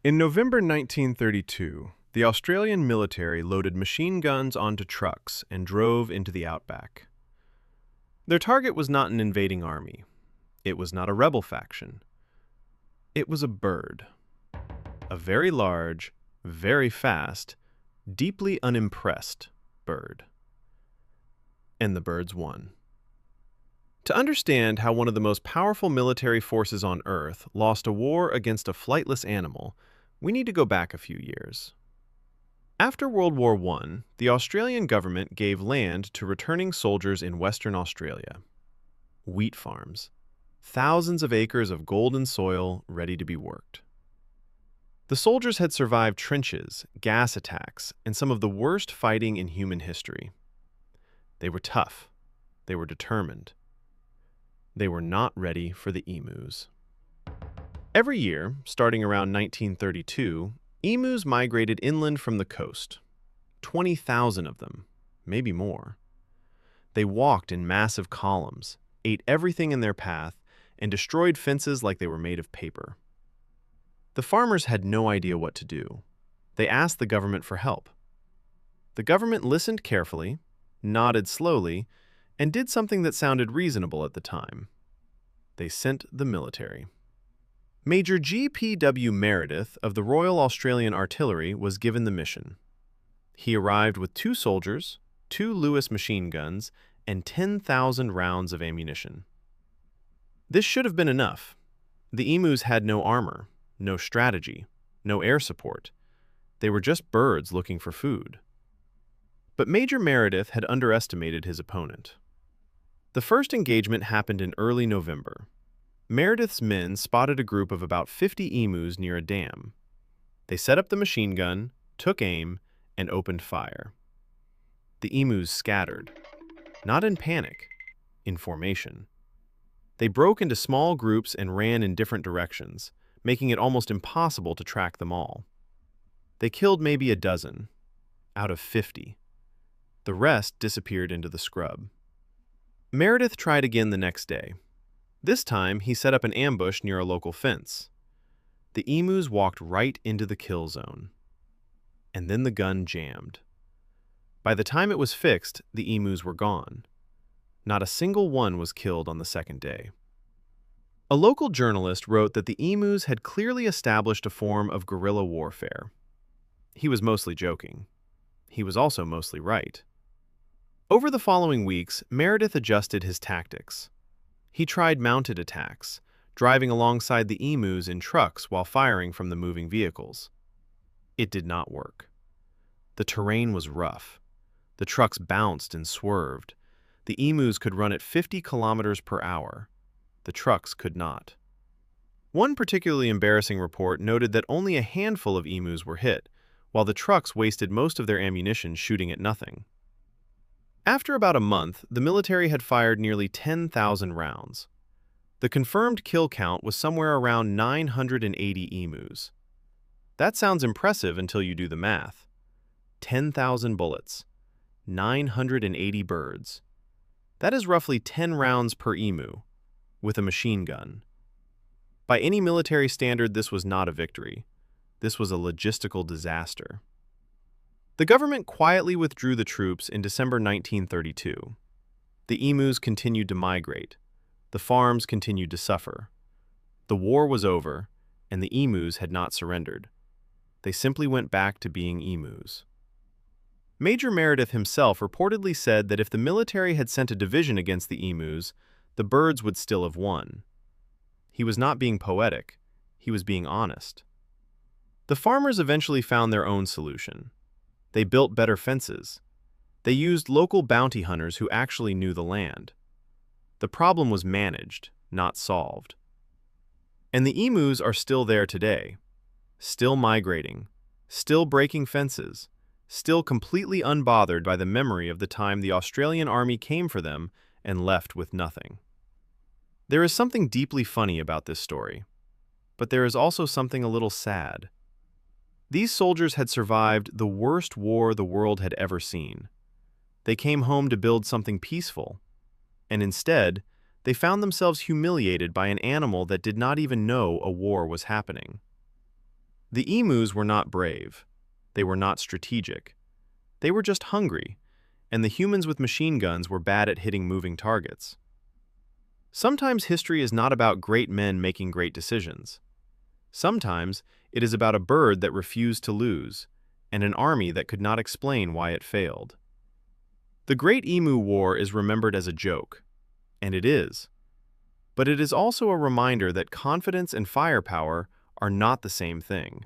In November 1932, the Australian military loaded machine guns onto trucks and drove into the outback. Their target was not an invading army. It was not a rebel faction. It was a bird. A very large, very fast, deeply unimpressed bird. And the birds won. To understand how one of the most powerful military forces on Earth lost a war against a flightless animal, we need to go back a few years. After World War I, the Australian government gave land to returning soldiers in Western Australia. Wheat farms. Thousands of acres of golden soil ready to be worked. The soldiers had survived trenches, gas attacks, and some of the worst fighting in human history. They were tough. They were determined. They were not ready for the emus. Every year, starting around 1932, emus migrated inland from the coast. 20,000 of them, maybe more. They walked in massive columns, ate everything in their path, and destroyed fences like they were made of paper. The farmers had no idea what to do. They asked the government for help. The government listened carefully, nodded slowly, and did something that sounded reasonable at the time. They sent the military. Major G.P.W. Meredith of the Royal Australian Artillery was given the mission. He arrived with 2 soldiers, 2 Lewis machine guns, and 10,000 rounds of ammunition. This should have been enough. The emus had no armor, no strategy, no air support. They were just birds looking for food. But Major Meredith had underestimated his opponent. The first engagement happened in early November. Meredith's men spotted a group of about 50 emus near a dam. They set up the machine gun, took aim, and opened fire. The emus scattered, not in panic, in formation. They broke into small groups and ran in different directions, making it almost impossible to track them all. They killed maybe a dozen, out of 50. The rest disappeared into the scrub. Meredith tried again the next day. This time, he set up an ambush near a local fence. The emus walked right into the kill zone. And then the gun jammed. By the time it was fixed, the emus were gone. Not a single one was killed on the second day. A local journalist wrote that the emus had clearly established a form of guerrilla warfare. He was mostly joking. He was also mostly right. Over the following weeks, Meredith adjusted his tactics. He tried mounted attacks, driving alongside the emus in trucks while firing from the moving vehicles. It did not work. The terrain was rough. The trucks bounced and swerved. The emus could run at 50 kilometers per hour. The trucks could not. One particularly embarrassing report noted that only a handful of emus were hit, while the trucks wasted most of their ammunition shooting at nothing. After about a month, the military had fired nearly 10,000 rounds. The confirmed kill count was somewhere around 980 emus. That sounds impressive until you do the math. 10,000 bullets, 980 birds. That is roughly 10 rounds per emu, with a machine gun. By any military standard, this was not a victory. This was a logistical disaster. The government quietly withdrew the troops in December 1932. The emus continued to migrate. The farms continued to suffer. The war was over, and the emus had not surrendered. They simply went back to being emus. Major Meredith himself reportedly said that if the military had sent a division against the emus, the birds would still have won. He was not being poetic. He was being honest. The farmers eventually found their own solution. They built better fences. They used local bounty hunters who actually knew the land. The problem was managed, not solved. And the emus are still there today, still migrating, still breaking fences, still completely unbothered by the memory of the time the Australian Army came for them and left with nothing. There is something deeply funny about this story, but there is also something a little sad. These soldiers had survived the worst war the world had ever seen. They came home to build something peaceful, and instead, they found themselves humiliated by an animal that did not even know a war was happening. The emus were not brave. They were not strategic. They were just hungry, and the humans with machine guns were bad at hitting moving targets. Sometimes history is not about great men making great decisions. Sometimes it is about a bird that refused to lose, and an army that could not explain why it failed. The Great Emu War is remembered as a joke, and it is. But it is also a reminder that confidence and firepower are not the same thing.